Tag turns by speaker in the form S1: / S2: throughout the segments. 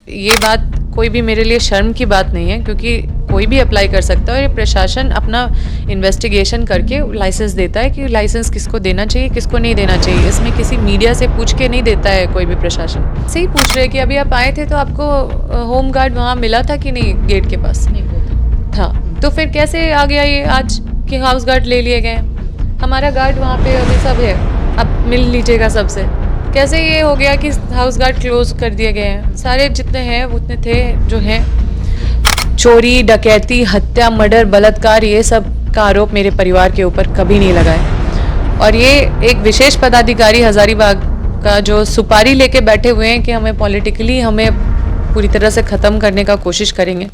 S1: ये बात कोई भी मेरे लिए शर्म की बात नहीं है, क्योंकि कोई भी अप्लाई कर सकता है और ये प्रशासन अपना इन्वेस्टिगेशन करके लाइसेंस देता है कि लाइसेंस किसको देना चाहिए, किसको नहीं देना चाहिए। इसमें किसी मीडिया से पूछ के नहीं देता है कोई भी प्रशासन। सही पूछ रहे हैं कि अभी आप आए थे तो आपको होम गार्ड वहाँ मिला था कि नहीं गेट के पास?
S2: नहीं
S1: था। तो फिर कैसे आ गया ये आज कि हाउस गार्ड ले लिए गए? हमारा गार्ड वहाँ पे अभी सब है, अब मिल लीजिएगा सबसे। कैसे ये हो गया कि हाउस गार्ड क्लोज कर दिए गए हैं? सारे जितने हैं उतने थे जो हैं। चोरी, डकैती, हत्या, मर्डर, बलात्कार, ये सब का आरोप मेरे परिवार के ऊपर कभी नहीं लगा है। और ये एक विशेष पदाधिकारी हजारीबाग का जो सुपारी लेके बैठे हुए हैं कि हमें पॉलिटिकली हमें पूरी तरह से खत्म करने का कोशिश करेंगे।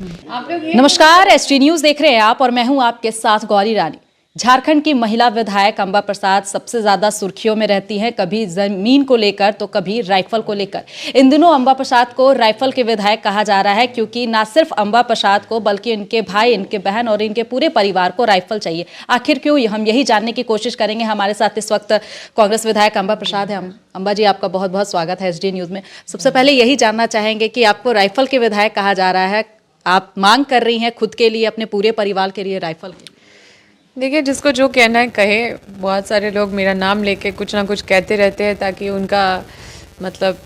S2: नमस्कार, एसटी न्यूज देख रहे हैं आप और मैं हूं आपके साथ गौरी रानी। झारखंड की महिला विधायक अंबा प्रसाद सबसे ज्यादा सुर्खियों में रहती हैं, कभी जमीन को लेकर तो कभी राइफल को लेकर। इन दिनों अंबा प्रसाद को राइफल के विधायक कहा जा रहा है, क्योंकि न सिर्फ अंबा प्रसाद को बल्कि इनके भाई, इनके बहन और इनके पूरे परिवार को राइफल चाहिए। आखिर क्यों, हम यही जानने की कोशिश करेंगे। हमारे साथ इस वक्त कांग्रेस विधायक अंबा प्रसाद है। अंबा जी, आपका बहुत बहुत स्वागत है एसडी न्यूज में। सबसे पहले यही जानना चाहेंगे कि आपको राइफल के विधायक कहा जा रहा है, आप मांग कर रही हैं खुद के लिए, अपने पूरे परिवार के लिए राइफल के?
S1: देखिए, जिसको जो कहना है कहे। बहुत सारे लोग मेरा नाम लेके कुछ ना कुछ कहते रहते हैं ताकि उनका मतलब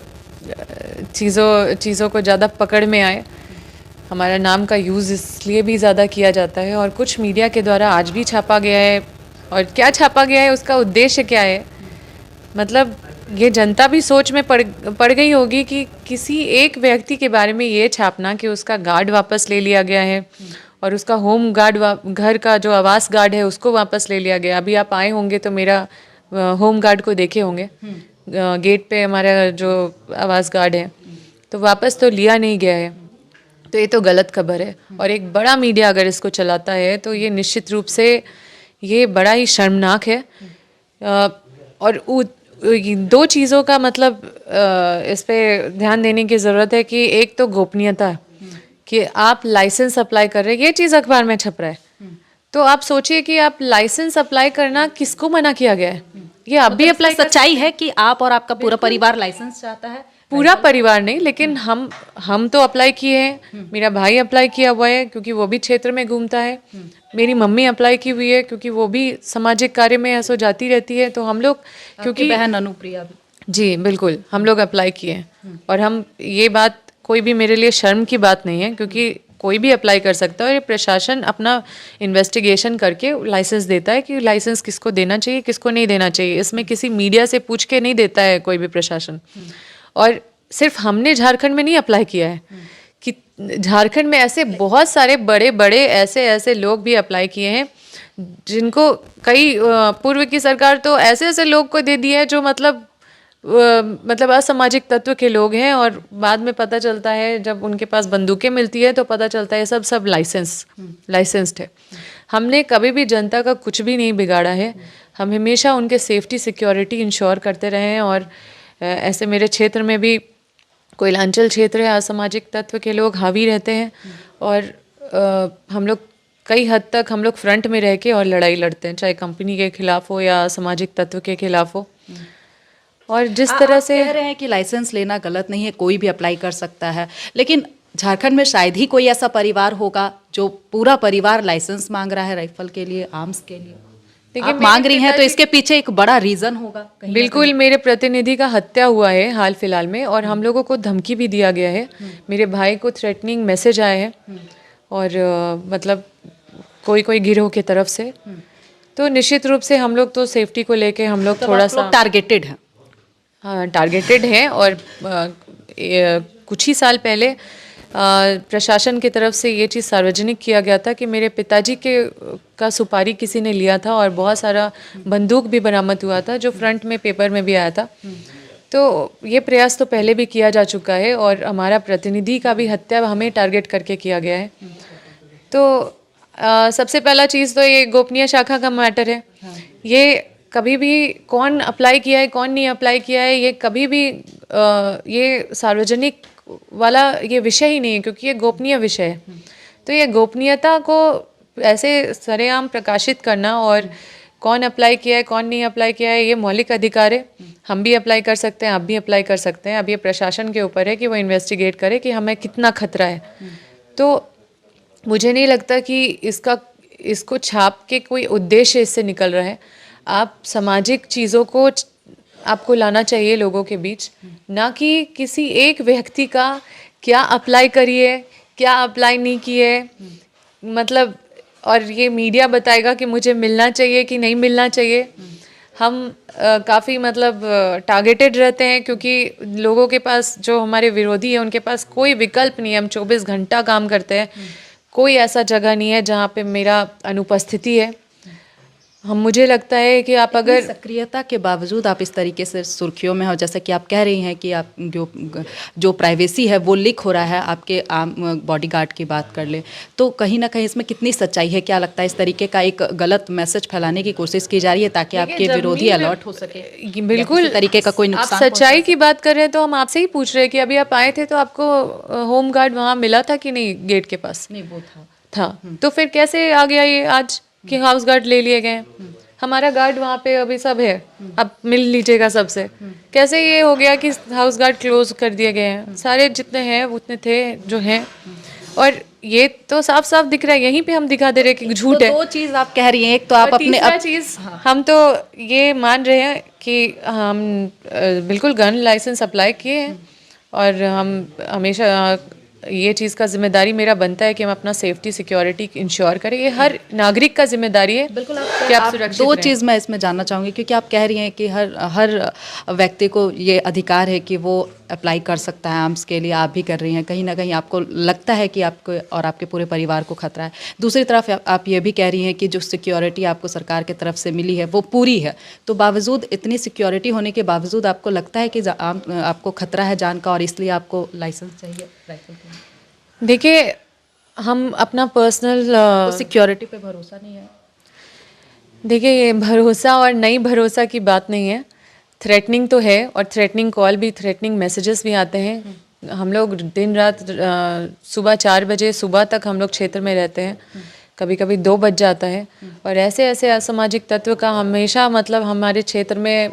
S1: चीज़ों को ज़्यादा पकड़ में आए। हमारा नाम का यूज़ इसलिए भी ज़्यादा किया जाता है और कुछ मीडिया के द्वारा आज भी छापा गया है। और क्या छापा गया है, उसका उद्देश्य क्या है? मतलब ये जनता भी सोच में पड़ गई होगी कि किसी एक व्यक्ति के बारे में ये छापना कि उसका गार्ड वापस ले लिया गया है और उसका होम गार्ड घर का जो आवास गार्ड है उसको वापस ले लिया गया। अभी आप आए होंगे तो मेरा होम गार्ड को देखे होंगे, गेट पे हमारा जो आवास गार्ड है, तो वापस तो लिया नहीं गया है। तो ये तो गलत खबर है और एक बड़ा मीडिया अगर इसको चलाता है तो ये निश्चित रूप से ये बड़ा ही शर्मनाक है। और दो चीज़ों का मतलब इस पे ध्यान देने की ज़रूरत है कि एक तो गोपनीयता, कि आप लाइसेंस अप्लाई कर रहे हैं, ये चीज़ अखबार में छप रहा है। तो आप सोचिए कि आप लाइसेंस अप्लाई करना किसको मना किया गया है? ये आप भी अप्लाई।
S2: सच्चाई है कि आप और आपका पूरा परिवार लाइसेंस चाहता है?
S1: पूरा परिवार नहीं, लेकिन हम तो अप्लाई किए हैं। मेरा भाई अप्लाई किया हुआ है क्योंकि वो भी क्षेत्र में घूमता है। मेरी मम्मी अप्लाई की हुई है क्योंकि वो भी सामाजिक कार्य में ऐसो जाती रहती है। तो हम लोग, क्योंकि
S2: बहन अनुप्रिया भी।
S1: जी बिल्कुल, हम लोग अप्लाई किए हैं। और हम, ये बात कोई भी मेरे लिए शर्म की बात नहीं है, क्योंकि कोई भी अप्लाई कर सकता है और ये प्रशासन अपना इन्वेस्टिगेशन करके लाइसेंस देता है कि लाइसेंस किसको देना चाहिए, किसको नहीं देना चाहिए। इसमें किसी मीडिया से पूछ के नहीं देता है कोई भी प्रशासन। और सिर्फ हमने झारखंड में नहीं अप्लाई किया है, कि झारखंड में ऐसे बहुत सारे बड़े बड़े ऐसे लोग भी अप्लाई किए हैं, जिनको कई पूर्व की सरकार तो ऐसे लोग को दे दिए हैं जो मतलब असामाजिक तत्व के लोग हैं। और बाद में पता चलता है, जब उनके पास बंदूकें मिलती है तो पता चलता है सब लाइसेंस्ड है। हमने कभी भी जनता का कुछ भी नहीं बिगाड़ा है। हम हमेशा उनके सेफ्टी सिक्योरिटी इंश्योर करते रहे हैं। और ऐसे मेरे क्षेत्र में भी कोयलांचल क्षेत्र है, असामाजिक तत्व के लोग हावी रहते हैं और हम लोग कई हद तक हम लोग फ्रंट में रह के और लड़ाई लड़ते हैं, चाहे कंपनी के खिलाफ हो या सामाजिक तत्व के खिलाफ हो। और जिस तरह से
S2: कह रहे हैं कि लाइसेंस लेना गलत नहीं है, कोई भी अप्लाई कर सकता है, लेकिन झारखंड में शायद ही कोई ऐसा परिवार होगा जो पूरा परिवार लाइसेंस मांग रहा है राइफल के लिए, आर्म्स के लिए। देखिए, मांग रही हैं तो इसके पीछे एक बड़ा रीजन होगा।
S1: बिल्कुल, मेरे प्रतिनिधि का हत्या हुआ है हाल फिलहाल में और हम लोगों को धमकी भी दिया गया है। मेरे भाई को थ्रेटनिंग मैसेज आए हैं और मतलब कोई गिरोह की तरफ से। तो निश्चित रूप से हम लोग तो सेफ्टी को लेके हम लोग थोड़ा सा
S2: टारगेटेड हैं।
S1: हाँ, टारगेटेड हैं। और कुछ ही साल पहले प्रशासन की तरफ से ये चीज़ सार्वजनिक किया गया था कि मेरे पिताजी का सुपारी किसी ने लिया था और बहुत सारा बंदूक भी बरामद हुआ था, जो फ्रंट में पेपर में भी आया था। तो ये प्रयास तो पहले भी किया जा चुका है और हमारा प्रतिनिधि का भी हत्या हमें टारगेट करके किया गया है। तो सबसे पहला चीज़ तो ये गोपनीय शाखा का मैटर है। ये कभी भी कौन अप्लाई किया है, कौन नहीं अप्लाई किया है, ये कभी भी ये सार्वजनिक वाला ये विषय ही नहीं है, क्योंकि ये गोपनीय विषय है। तो ये गोपनीयता को ऐसे सरेआम प्रकाशित करना और कौन अप्लाई किया है, कौन नहीं अप्लाई किया है, ये मौलिक अधिकार है। हम भी अप्लाई कर सकते हैं, आप भी अप्लाई कर सकते हैं। अब ये प्रशासन के ऊपर है कि वो इन्वेस्टिगेट करे कि हमें कितना खतरा है। तो मुझे नहीं लगता कि इसको छाप के कोई उद्देश्य इससे निकल रहा है। आप सामाजिक चीज़ों को आपको लाना चाहिए लोगों के बीच, ना कि किसी एक व्यक्ति का क्या अप्लाई करिए, क्या अप्लाई नहीं किए, मतलब, और ये मीडिया बताएगा कि मुझे मिलना चाहिए कि नहीं मिलना चाहिए। हम काफ़ी मतलब टारगेटेड रहते हैं, क्योंकि लोगों के पास, जो हमारे विरोधी हैं, उनके पास कोई विकल्प नहीं है। हम 24 घंटा काम करते हैं, कोई ऐसा जगह नहीं है जहाँ पे मेरा अनुपस्थिति है। मुझे लगता है कि आप अगर
S2: सक्रियता के बावजूद आप इस तरीके से सुर्खियों में हो, जैसे कि आप कह रही हैं कि आप जो प्राइवेसी है वो लीक हो रहा है, आपके बॉडीगार्ड की बात कर ले, तो कहीं ना कहीं इसमें कितनी सच्चाई है? क्या लगता है इस तरीके का एक गलत मैसेज फैलाने की कोशिश की जा रही है ताकि आपके विरोधी अलर्ट हो सके?
S1: बिल्कुल
S2: तरीके का कोई नुकसान?
S1: आप सच्चाई की बात कर रहे हैं तो हम आपसे ही पूछ रहे हैं कि अभी आप आए थे तो आपको होम गार्ड वहाँ मिला था कि नहीं गेट के पास?
S2: नहीं, वो
S1: था। तो फिर कैसे आ गया ये आज कि हाउस गार्ड ले लिए गए? हमारा गार्ड वहाँ पे अभी सब है, आप मिल लीजिएगा सबसे। कैसे ये हो गया कि हाउस गार्ड क्लोज कर दिए गए हैं? सारे जितने हैं उतने थे जो हैं, और ये तो साफ साफ दिख रहा है, यहीं पे हम दिखा दे रहे हैं कि झूठ है।
S2: दो चीज़ आप कह रही हैं, एक तो आप अपने
S1: चीज़ हम तो ये मान रहे हैं कि हम बिल्कुल गन लाइसेंस अप्लाई किए हैं, और हम हमेशा ये चीज़ का जिम्मेदारी मेरा बनता है कि हम अपना सेफ्टी सिक्योरिटी इंश्योर करें। ये हर नागरिक का जिम्मेदारी है।
S2: बिल्कुल
S1: कि आप सुरक्षित
S2: दो
S1: रहें।
S2: चीज़ मैं इसमें जानना चाहूँगी, क्योंकि आप कह रही हैं कि हर व्यक्ति को ये अधिकार है कि वो अप्लाई कर सकता है आर्म्स के लिए, आप भी कर रही हैं। कहीं ना कहीं आपको लगता है कि आपको और आपके पूरे परिवार को खतरा है। दूसरी तरफ आप ये भी कह रही हैं कि जो सिक्योरिटी आपको सरकार की तरफ से मिली है वो पूरी है, तो बावजूद इतनी सिक्योरिटी होने के बावजूद आपको लगता है कि आपको खतरा है जान का, और इसलिए आपको लाइसेंस चाहिए राइफल के लिए?
S1: देखिए, हम अपना पर्सनल
S2: सिक्योरिटी पे भरोसा नहीं है?
S1: देखिए, ये भरोसा और नहीं भरोसा की बात नहीं है। थ्रेटनिंग तो है, और थ्रेटनिंग कॉल भी, थ्रेटनिंग मैसेजेस भी आते हैं। हम लोग दिन रात सुबह 4 बजे सुबह तक हम लोग क्षेत्र में रहते हैं, कभी कभी 2 बज जाता है, और ऐसे ऐसे असामाजिक तत्व का हमेशा मतलब हमारे क्षेत्र में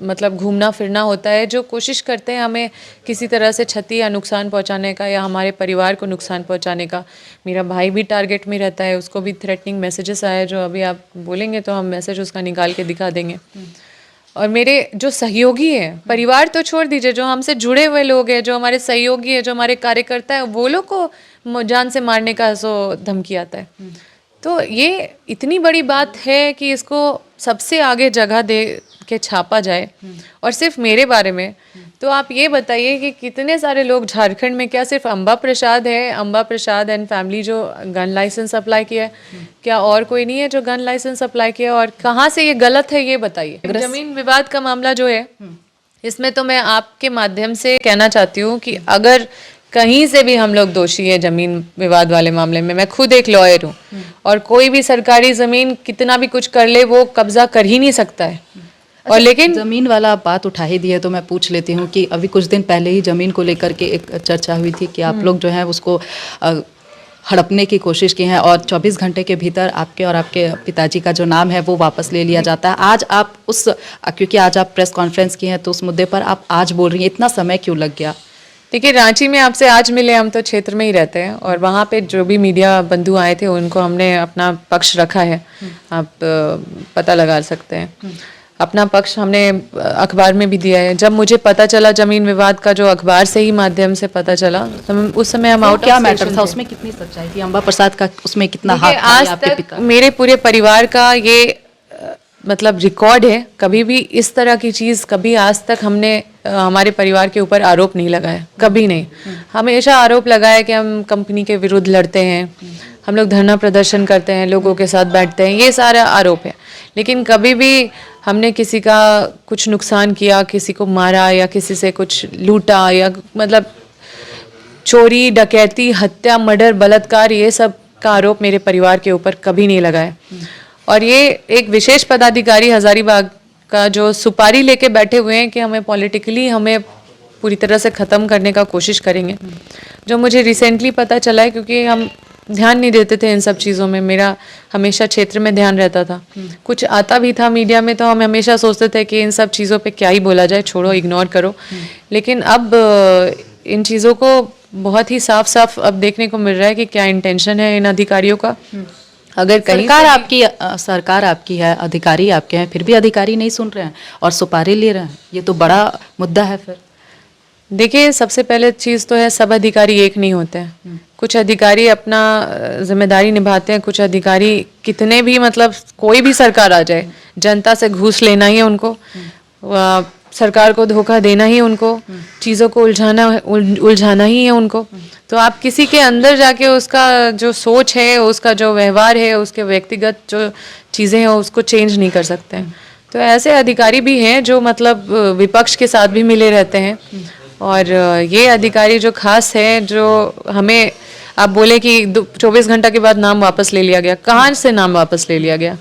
S1: मतलब घूमना फिरना होता है, जो कोशिश करते हैं हमें किसी तरह से क्षति या नुकसान पहुंचाने का, या हमारे परिवार को नुकसान पहुंचाने का। मेरा भाई भी टारगेट में रहता है, उसको भी थ्रेटनिंग मैसेजेस आए, जो अभी आप बोलेंगे तो हम मैसेज उसका निकाल के दिखा देंगे। और मेरे जो सहयोगी हैं, परिवार तो छोड़ दीजिए, जो हमसे जुड़े हुए लोग हैं, जो हमारे सहयोगी हैं, जो हमारे कार्यकर्ता हैं, वो लोग को जान से मारने का धमकी आता है। तो ये इतनी बड़ी बात है कि इसको सबसे आगे जगह दे के छापा जाए, और सिर्फ मेरे बारे में। तो आप ये बताइए कि कितने सारे लोग झारखंड में, क्या सिर्फ अंबा प्रसाद है, अंबा प्रसाद एंड फैमिली जो गन लाइसेंस अप्लाई किया है? क्या और कोई नहीं है जो गन लाइसेंस अप्लाई किया? और कहाँ से ये गलत है ये बताइए। जमीन विवाद का मामला जो है, इसमें तो मैं आपके माध्यम से कहना चाहती हूँ कि अगर कहीं से भी हम लोग दोषी है जमीन विवाद वाले मामले में, मैं खुद एक लॉयर हूँ, और कोई भी सरकारी ज़मीन कितना भी कुछ कर ले वो कब्जा कर ही नहीं सकता है। और लेकिन
S2: ज़मीन वाला आप बात उठा ही दी है तो मैं पूछ लेती हूँ कि अभी कुछ दिन पहले ही ज़मीन को लेकर के एक चर्चा हुई थी कि आप लोग जो है उसको हड़पने की कोशिश की है, और 24 घंटे के भीतर आपके और आपके पिताजी का जो नाम है वो वापस ले लिया जाता है। आज आप क्योंकि आज आप प्रेस कॉन्फ्रेंस की हैं तो उस मुद्दे पर आप आज बोल रही हैं, इतना समय क्यों लग गया?
S1: देखिए, रांची में आपसे आज मिले, हम तो क्षेत्र में ही रहते हैं, और वहाँ पे जो भी मीडिया बंधु आए थे उनको हमने अपना पक्ष रखा है। आप पता लगा सकते हैं, अपना पक्ष हमने अखबार में भी दिया है। जब मुझे पता चला जमीन विवाद का, जो अखबार से ही माध्यम से पता चला, तो उस समय हम आउट
S2: क्या मैटर था उसमें? कितनी सच्चाई थी? अंबा प्रसाद का उसमें कितना हाथ था?
S1: आज तक मेरे पूरे परिवार का ये मतलब रिकॉर्ड है, कभी भी इस तरह की चीज़ कभी आज तक हमने हमारे परिवार के ऊपर आरोप नहीं लगाया, कभी नहीं। हमेशा आरोप लगाया कि हम कंपनी के विरुद्ध लड़ते हैं, हम लोग धरना प्रदर्शन करते हैं, लोगों के साथ बैठते हैं, ये सारा आरोप है। लेकिन कभी भी हमने किसी का कुछ नुकसान किया, किसी को मारा, या किसी से कुछ लूटा, या मतलब चोरी, डकैती, हत्या, मर्डर, बलात्कार, ये सब का आरोप मेरे परिवार के ऊपर कभी नहीं लगाया। और ये एक विशेष पदाधिकारी हजारीबाग का जो सुपारी लेके बैठे हुए हैं कि हमें पॉलिटिकली हमें पूरी तरह से ख़त्म करने का कोशिश करेंगे, जो मुझे रिसेंटली पता चला है, क्योंकि हम ध्यान नहीं देते थे इन सब चीज़ों में। मेरा हमेशा क्षेत्र में ध्यान रहता था। कुछ आता भी था मीडिया में तो हम हमेशा सोचते थे कि इन सब चीज़ों पे क्या ही बोला जाए, छोड़ो, इग्नोर करो। लेकिन अब इन चीज़ों को बहुत ही साफ साफ अब देखने को मिल रहा है कि क्या इंटेंशन है इन अधिकारियों का। अगर कहीं
S2: सरकार आपकी है, अधिकारी आपके हैं, फिर भी अधिकारी नहीं सुन रहे हैं और सुपारी ले रहे हैं, ये तो बड़ा मुद्दा है। फिर
S1: देखिए, सबसे पहले चीज़ तो है सब अधिकारी एक नहीं होते हैं। कुछ अधिकारी अपना जिम्मेदारी निभाते हैं, कुछ अधिकारी कितने भी मतलब कोई भी सरकार आ जाए, जनता से घूस लेना ही है उनको, सरकार को धोखा देना ही उनको, चीज़ों को उलझाना ही है उनको। तो आप किसी के अंदर जाके उसका जो सोच है, उसका जो व्यवहार है, उसके व्यक्तिगत जो चीज़ें हैं उसको चेंज नहीं कर सकते हैं। तो ऐसे अधिकारी भी हैं जो मतलब विपक्ष के साथ भी मिले रहते हैं। और ये अधिकारी जो खास है, जो हमें आप बोले कि 24 घंटा के बाद नाम वापस ले लिया गया, कहाँ से नाम वापस ले लिया गया,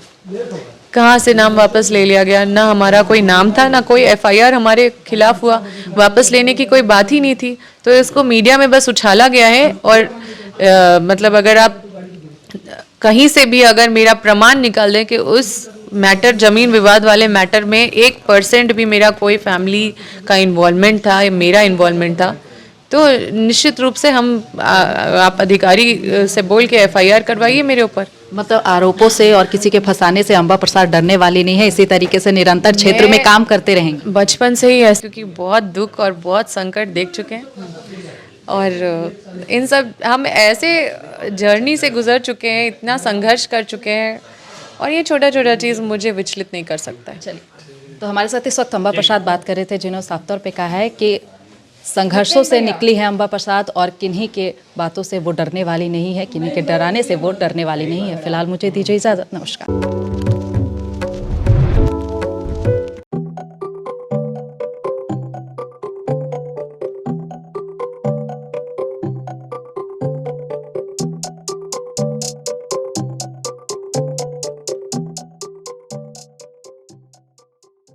S1: कहाँ से नाम वापस ले लिया गया? ना हमारा कोई नाम था, ना कोई एफआईआर हमारे खिलाफ हुआ, वापस लेने की कोई बात ही नहीं थी। तो इसको मीडिया में बस उछाला गया है। और मतलब अगर आप कहीं से भी अगर मेरा प्रमाण निकाल दें कि उस मैटर, जमीन विवाद वाले मैटर में 1% भी मेरा कोई फैमिली का इन्वॉल्वमेंट था या मेरा इन्वॉल्वमेंट था, तो निश्चित रूप से हम आप अधिकारी से बोल के एफआईआर करवाइए मेरे ऊपर।
S2: मतलब आरोपों से और किसी के फंसाने से अंबा प्रसाद डरने वाली नहीं है, इसी तरीके से निरंतर क्षेत्र में काम करते रहेंगे।
S1: बचपन से ही है, क्योंकि बहुत दुख और बहुत संकट देख चुके हैं और इन सब हम ऐसे जर्नी से गुजर चुके हैं, इतना संघर्ष कर चुके हैं, और ये छोटा छोटा चीज़ मुझे विचलित नहीं कर सकता है।
S2: चलिए, तो हमारे साथ इस वक्त अंबा प्रसाद बात कर रहे थे, जिन्होंने साफ तौर पे कहा है कि संघर्षों से निकली है अंबा प्रसाद और किन्हीं के बातों से वो डरने वाली नहीं है, किन्हीं के डराने से वो डरने वाली नहीं है। फिलहाल मुझे दीजिए इजाज़त, नमस्कार।